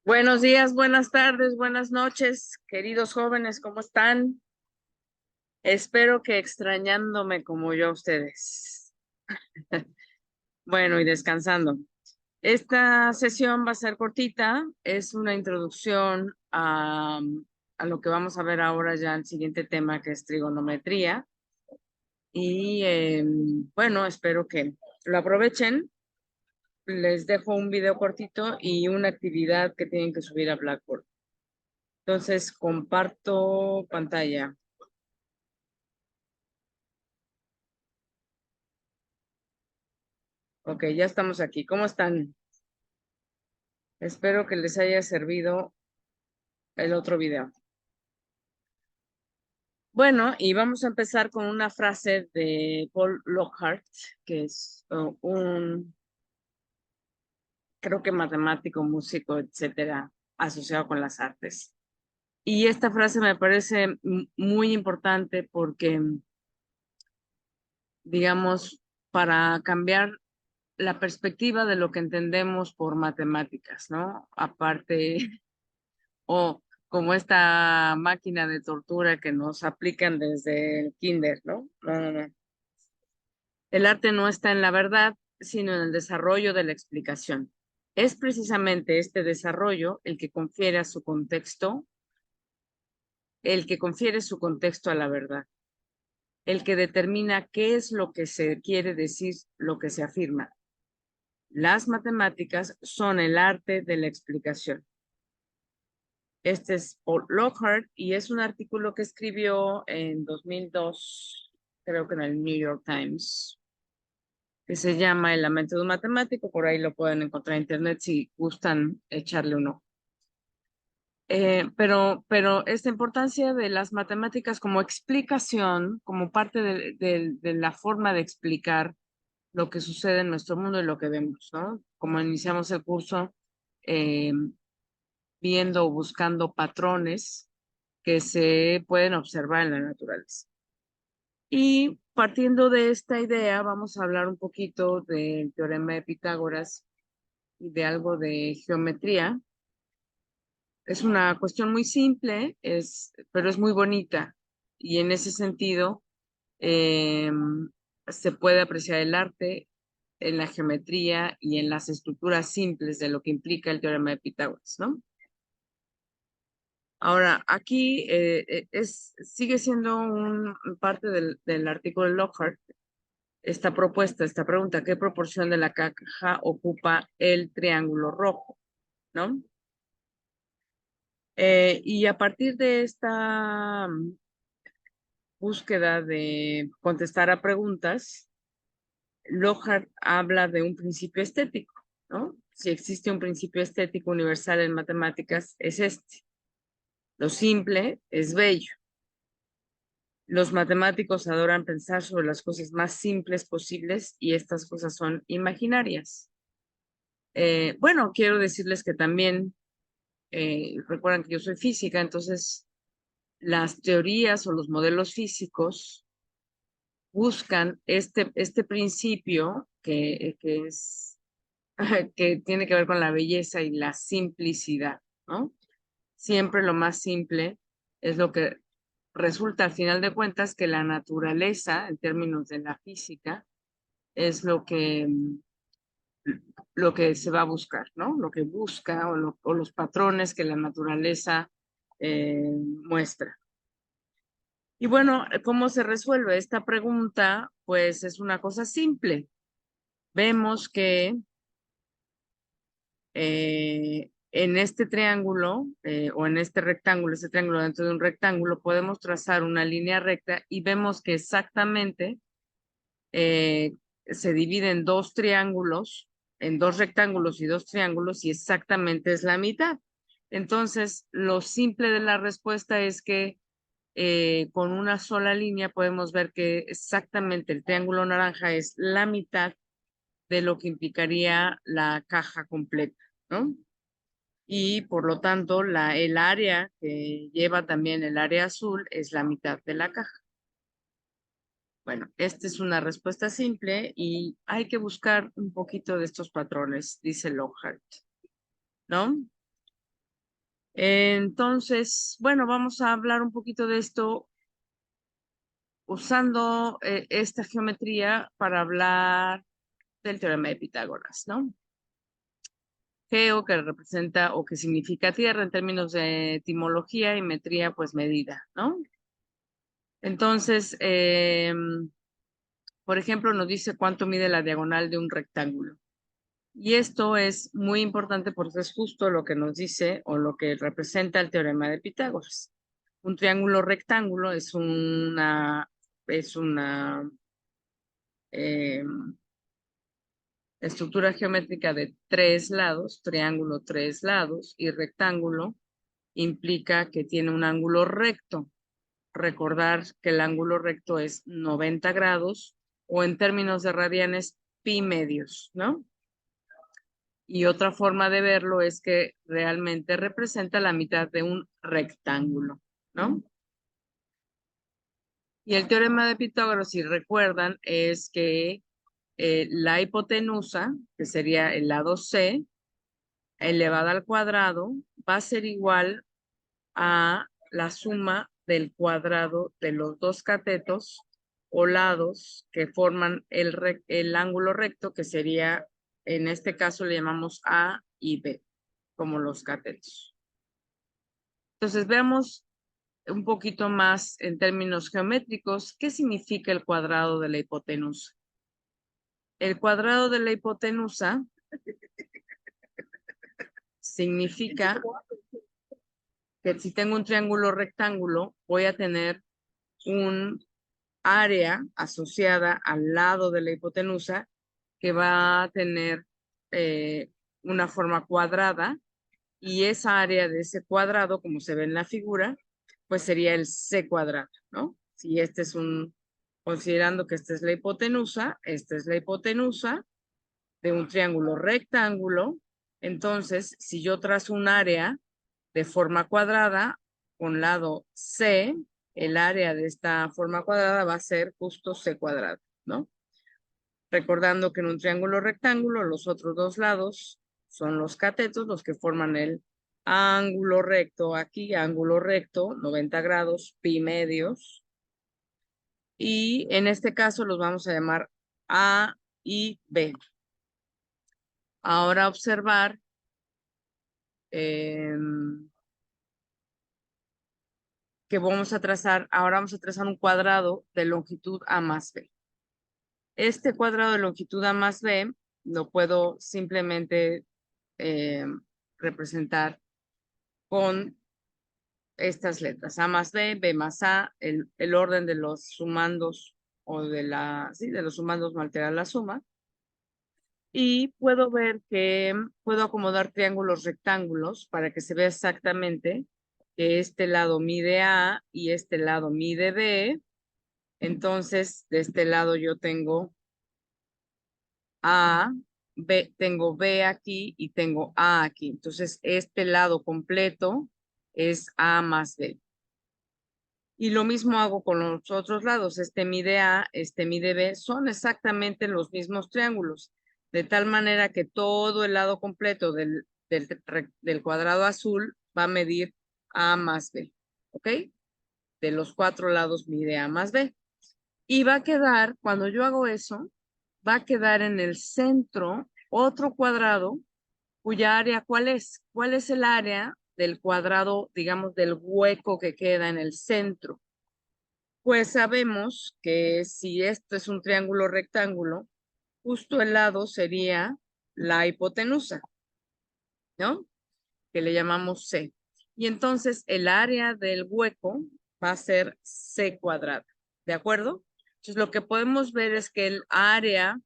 Buenos días, buenas tardes, buenas noches, queridos jóvenes, ¿cómo están? Espero que extrañándome como yo a ustedes. Bueno, y descansando. Esta sesión va a ser cortita, es una introducción a lo que vamos a ver ahora ya el siguiente tema, que es trigonometría. Y bueno, espero que lo aprovechen. Les dejo un video cortito y una actividad que tienen que subir a Blackboard. Entonces, comparto pantalla. Ok, ya estamos aquí. ¿Cómo están? Espero que les haya servido el otro video. Bueno, y vamos a empezar con una frase de Paul Lockhart, que es creo que matemático, músico, etcétera, asociado con las artes. Y esta frase me parece muy importante porque, digamos, para cambiar la perspectiva de lo que entendemos por matemáticas, ¿no? Aparte, o como esta máquina de tortura que nos aplican desde el kinder, ¿no? No, no, no. El arte no está en la verdad, sino en el desarrollo de la explicación. Es precisamente este desarrollo el que confiere su contexto a la verdad, el que determina qué es lo que se quiere decir, lo que se afirma. Las matemáticas son el arte de la explicación. Este es Paul Lockhart y es un artículo que escribió en 2002, creo que en el New York Times, que se llama El lamento de un matemático. Por ahí lo pueden encontrar en internet si gustan echarle un ojo. Pero esta importancia de las matemáticas como explicación, como parte de la forma de explicar lo que sucede en nuestro mundo y lo que vemos, ¿no? Como iniciamos el curso, eh, viendo o buscando patrones que se pueden observar en la naturaleza. Y partiendo de esta idea, vamos a hablar un poquito del teorema de Pitágoras y de algo de geometría. Es una cuestión muy simple, pero es muy bonita. Y en ese sentido, eh, se puede apreciar el arte en la geometría y en las estructuras simples de lo que implica el teorema de Pitágoras, ¿no? Ahora, aquí sigue siendo parte del artículo de Lockhart, esta propuesta, esta pregunta: ¿qué proporción de la caja ocupa el triángulo rojo? ¿No? Y a partir de esta búsqueda de contestar a preguntas, Lockhart habla de un principio estético, ¿no? Si existe un principio estético universal en matemáticas, es este. Lo simple es bello. Los matemáticos adoran pensar sobre las cosas más simples posibles y estas cosas son imaginarias. Bueno, quiero decirles que también recuerdan que yo soy física, entonces las teorías o los modelos físicos buscan este principio que es que tiene que ver con la belleza y la simplicidad, ¿no? Siempre lo más simple es lo que resulta al final de cuentas que la naturaleza, en términos de la física, es lo que se va a buscar, ¿no? Lo que busca o los patrones que la naturaleza muestra. Y bueno, ¿cómo se resuelve esta pregunta? Pues es una cosa simple. Vemos que en este triángulo o en este triángulo dentro de un rectángulo, podemos trazar una línea recta y vemos que exactamente eh, se divide en dos triángulos, en dos rectángulos y dos triángulos, y exactamente es la mitad. Entonces, lo simple de la respuesta es que con una sola línea podemos ver que exactamente el triángulo naranja es la mitad de lo que implicaría la caja completa, ¿no? Y por lo tanto, el área que lleva también el área azul es la mitad de la caja. Bueno, esta es una respuesta simple y hay que buscar un poquito de estos patrones, dice Lockhart, ¿no? Entonces, bueno, vamos a hablar un poquito de esto usando esta geometría para hablar del teorema de Pitágoras, ¿no? Geo, que representa o que significa tierra en términos de etimología, y metría, pues medida, ¿no? Entonces, por ejemplo, nos dice cuánto mide la diagonal de un rectángulo. Y esto es muy importante porque es justo lo que nos dice o lo que representa el teorema de Pitágoras. Un triángulo rectángulo es una eh, estructura geométrica de 3 lados, triángulo 3 lados, y rectángulo implica que tiene un ángulo recto. Recordar que el ángulo recto es 90 grados o en términos de radianes, pi medios, ¿no? Y otra forma de verlo es que realmente representa la mitad de un rectángulo, ¿no? Y el teorema de Pitágoras, si recuerdan, es que la hipotenusa, que sería el lado C, elevada al cuadrado, va a ser igual a la suma del cuadrado de los dos catetos o lados que forman el ángulo recto, que sería, en este caso le llamamos A y B, como los catetos. Entonces veamos un poquito más en términos geométricos, ¿qué significa el cuadrado de la hipotenusa? El cuadrado de la hipotenusa significa que si tengo un triángulo rectángulo, voy a tener un área asociada al lado de la hipotenusa que va a tener una forma cuadrada, y esa área de ese cuadrado, como se ve en la figura, pues sería el C cuadrado, ¿no? Si este es considerando que esta es la hipotenusa de un triángulo rectángulo, entonces si yo trazo un área de forma cuadrada con lado C, el área de esta forma cuadrada va a ser justo C cuadrado, ¿no? Recordando que en un triángulo rectángulo los otros dos lados son los catetos, los que forman el ángulo recto. Aquí, ángulo recto, 90 grados, pi medios. Y en este caso los vamos a llamar A y B. Ahora observar que ahora vamos a trazar un cuadrado de longitud A más B. Este cuadrado de longitud A más B lo puedo simplemente representar con estas letras: A más B, B más A, el orden de los sumandos o de los sumandos no altera la suma. Y puedo ver que puedo acomodar triángulos rectángulos para que se vea exactamente que este lado mide A y este lado mide B. Entonces, de este lado yo tengo A, B, tengo B aquí y tengo A aquí. Entonces, este lado completo es A más B. Y lo mismo hago con los otros lados. Este mide A, este mide B, son exactamente los mismos triángulos, de tal manera que todo el lado completo del cuadrado azul va a medir A más B, ¿ok? De los 4 lados mide A más B. Y va a quedar, cuando yo hago eso, va a quedar en el centro otro cuadrado cuya área, ¿cuál es? ¿Cuál es el área del cuadrado, digamos, del hueco que queda en el centro? Pues sabemos que si esto es un triángulo rectángulo, justo el lado sería la hipotenusa, ¿no? Que le llamamos C. Y entonces el área del hueco va a ser C cuadrada, ¿de acuerdo? Entonces lo que podemos ver es que el área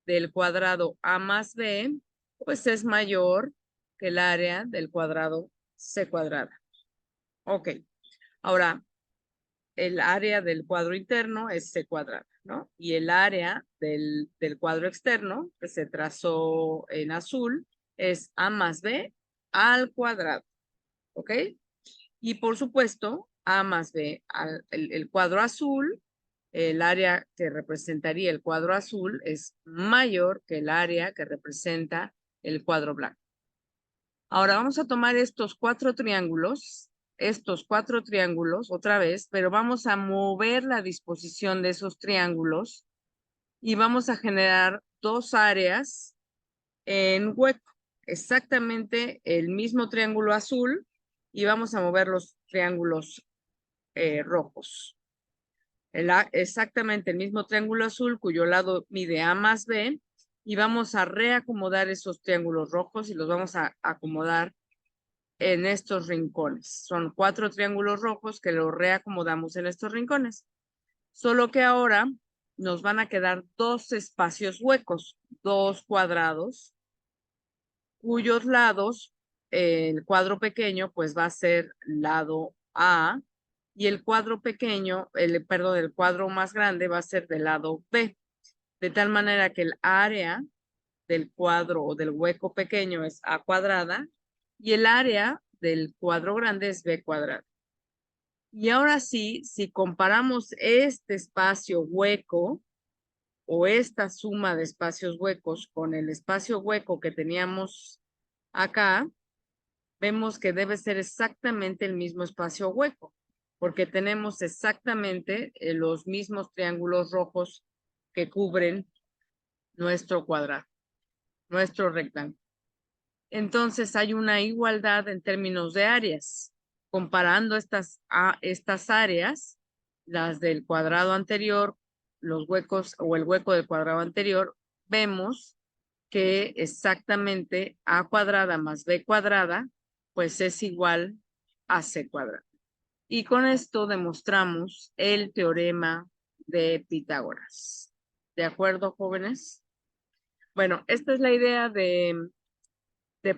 del cuadrado A más B, pues es mayor que el área del cuadrado C cuadrada. Ok, ahora el área del cuadro interno es C cuadrada, ¿no? Y el área del cuadro externo, que se trazó en azul, es A más B al cuadrado, ¿ok? Y por supuesto, A más B, el cuadro azul, el área que representaría el cuadro azul es mayor que el área que representa el cuadro blanco. Ahora vamos a tomar estos cuatro triángulos otra vez, pero vamos a mover la disposición de esos triángulos y vamos a generar dos áreas en hueco. Exactamente el mismo triángulo azul y vamos a mover los triángulos rojos. Exactamente el mismo triángulo azul cuyo lado mide A más B y vamos a reacomodar esos triángulos rojos y los vamos a acomodar en estos rincones. Son cuatro triángulos rojos que los reacomodamos en estos rincones. Solo que ahora nos van a quedar dos espacios huecos, dos cuadrados, cuyos lados, el cuadro pequeño, pues va a ser lado A y el cuadro pequeño, perdón, el cuadro más grande va a ser del lado B. De tal manera que el área del cuadro o del hueco pequeño es A cuadrada y el área del cuadro grande es B cuadrada. Y ahora sí, si comparamos este espacio hueco o esta suma de espacios huecos con el espacio hueco que teníamos acá, vemos que debe ser exactamente el mismo espacio hueco, porque tenemos exactamente los mismos triángulos rojos que cubren nuestro cuadrado, nuestro rectángulo. Entonces hay una igualdad en términos de áreas. Comparando estas áreas, las del cuadrado anterior, los huecos o el hueco del cuadrado anterior, vemos que exactamente A cuadrada más B cuadrada, pues es igual a C cuadrada. Y con esto demostramos el teorema de Pitágoras. ¿De acuerdo, jóvenes? Bueno, esta es la idea de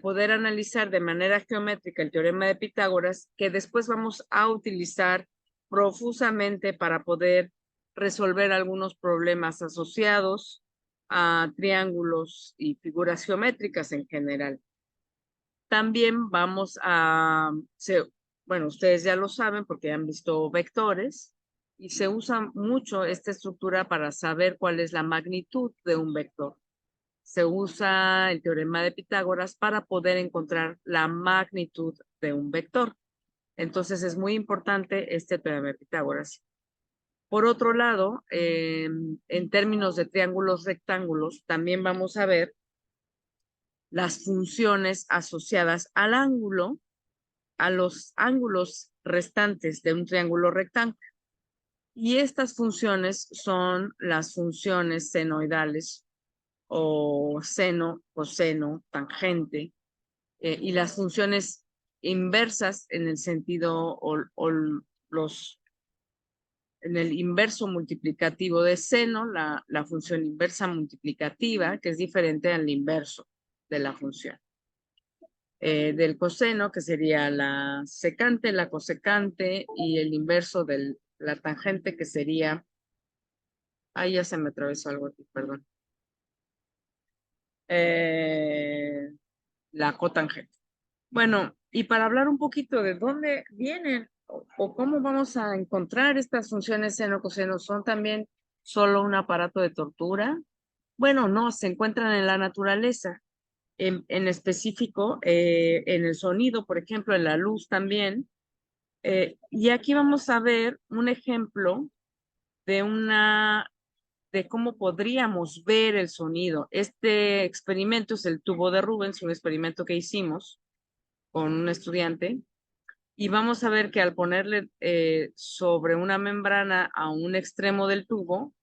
poder analizar de manera geométrica el teorema de Pitágoras, que después vamos a utilizar profusamente para poder resolver algunos problemas asociados a triángulos y figuras geométricas en general. También vamos a, bueno, ustedes ya lo saben porque han visto vectores y se usa mucho esta estructura para saber cuál es la magnitud de un vector. Se usa el teorema de Pitágoras para poder encontrar la magnitud de un vector. Entonces es muy importante este teorema de Pitágoras. Por otro lado, en términos de triángulos rectángulos, también vamos a ver las funciones asociadas al ángulo, a los ángulos restantes de un triángulo rectángulo. Y estas funciones son las funciones senoidales o seno, coseno, tangente, y las funciones inversas en el sentido en el inverso multiplicativo de seno, la función inversa multiplicativa, que es diferente al inverso de la función. Del coseno, que sería la secante, la cosecante, y el inverso de la tangente, que sería, ahí ya se me atravesó algo aquí, perdón. La cotangente. Bueno, y para hablar un poquito de dónde vienen o cómo vamos a encontrar estas funciones seno, coseno, ¿son también solo un aparato de tortura? Bueno, no, se encuentran en la naturaleza. En específico, en el sonido, por ejemplo, en la luz también. Y aquí vamos a ver un ejemplo de cómo podríamos ver el sonido. Este experimento es el tubo de Rubens, un experimento que hicimos con un estudiante. Y vamos a ver que al ponerle sobre una membrana a un extremo del tubo,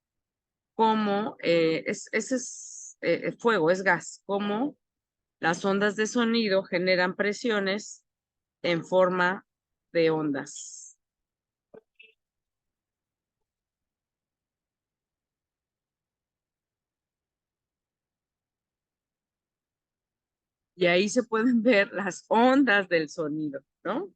como ese es fuego, es gas, como las ondas de sonido generan presiones en forma de ondas. Y ahí se pueden ver las ondas del sonido, ¿no?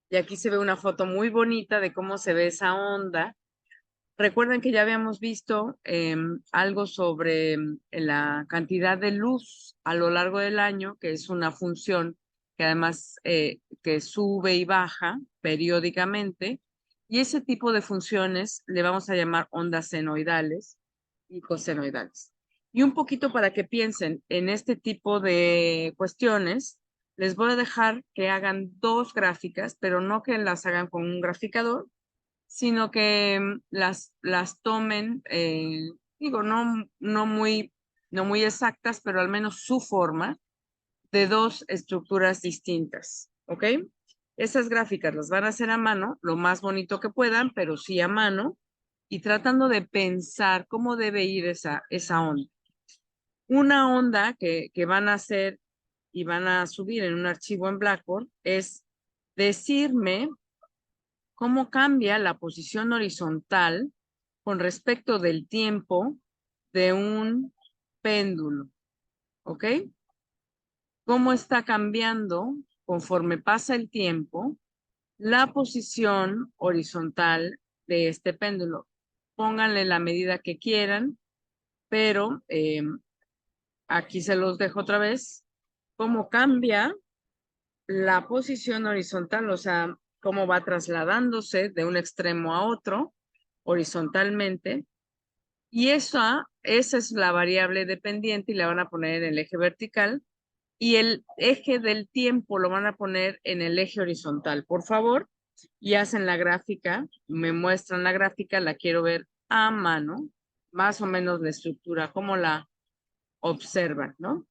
Y aquí se ve una foto muy bonita de cómo se ve esa onda. Recuerden que ya habíamos visto algo sobre la cantidad de luz a lo largo del año, que es una función que además que sube y baja periódicamente, y ese tipo de funciones le vamos a llamar ondas senoidales y cosenoidales. Y un poquito para que piensen en este tipo de cuestiones, les voy a dejar que hagan dos gráficas, pero no que las hagan con un graficador, sino que las tomen, digo, no muy exactas, pero al menos su forma de dos estructuras distintas, ¿ok? Esas gráficas las van a hacer a mano, lo más bonito que puedan, pero sí a mano, y tratando de pensar cómo debe ir esa onda. Una onda que van a hacer y van a subir en un archivo en Blackboard es decirme cómo cambia la posición horizontal con respecto del tiempo de un péndulo, ¿ok? Cómo está cambiando conforme pasa el tiempo la posición horizontal de este péndulo. Pónganle la medida que quieran, pero aquí se los dejo otra vez. Cómo cambia la posición horizontal, o sea, cómo va trasladándose de un extremo a otro horizontalmente. Y esa es la variable dependiente y la van a poner en el eje vertical. Y el eje del tiempo lo van a poner en el eje horizontal, por favor. Y hacen la gráfica, me muestran la gráfica, la quiero ver a mano, más o menos la estructura, cómo la observan, ¿no?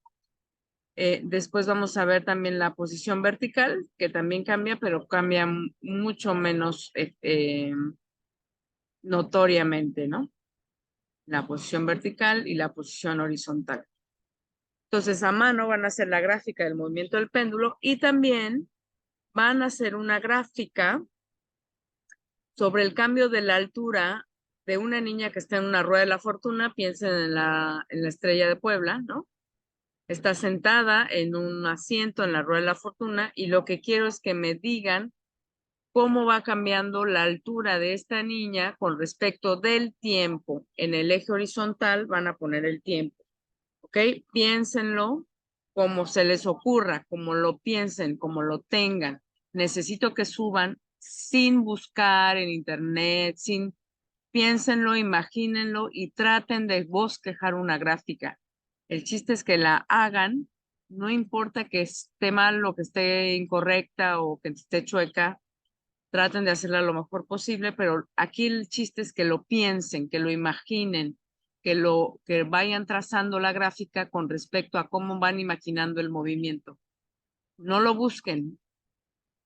Después vamos a ver también la posición vertical, que también cambia, pero cambia mucho menos notoriamente, ¿no? La posición vertical y la posición horizontal. Entonces, a mano van a hacer la gráfica del movimiento del péndulo y también van a hacer una gráfica sobre el cambio de la altura de una niña que está en una rueda de la fortuna. Piensen en la Estrella de Puebla, ¿no? Está sentada en un asiento en la rueda de la fortuna y lo que quiero es que me digan cómo va cambiando la altura de esta niña con respecto del tiempo. En el eje horizontal van a poner el tiempo, ¿ok? Piénsenlo como se les ocurra, como lo piensen, como lo tengan. Necesito que suban sin buscar en internet, piénsenlo, imagínenlo y traten de bosquejar una gráfica. El chiste es que la hagan, no importa que esté mal o que esté incorrecta o que esté chueca, traten de hacerla lo mejor posible, pero aquí el chiste es que lo piensen, que lo imaginen, que vayan trazando la gráfica con respecto a cómo van imaginando el movimiento. No lo busquen,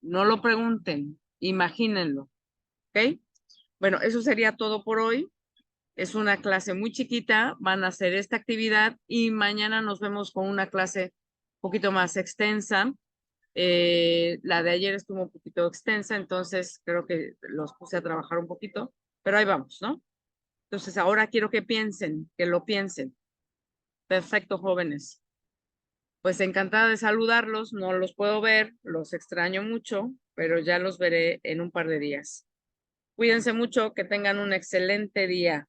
no lo pregunten, imagínenlo, ¿ok? Bueno, eso sería todo por hoy. Es una clase muy chiquita, van a hacer esta actividad y mañana nos vemos con una clase un poquito más extensa. La de ayer estuvo un poquito extensa, entonces creo que los puse a trabajar un poquito, pero ahí vamos, ¿no? Entonces ahora quiero que piensen, que lo piensen. Perfecto, jóvenes. Pues encantada de saludarlos, no los puedo ver, los extraño mucho, pero ya los veré en un par de días. Cuídense mucho, que tengan un excelente día.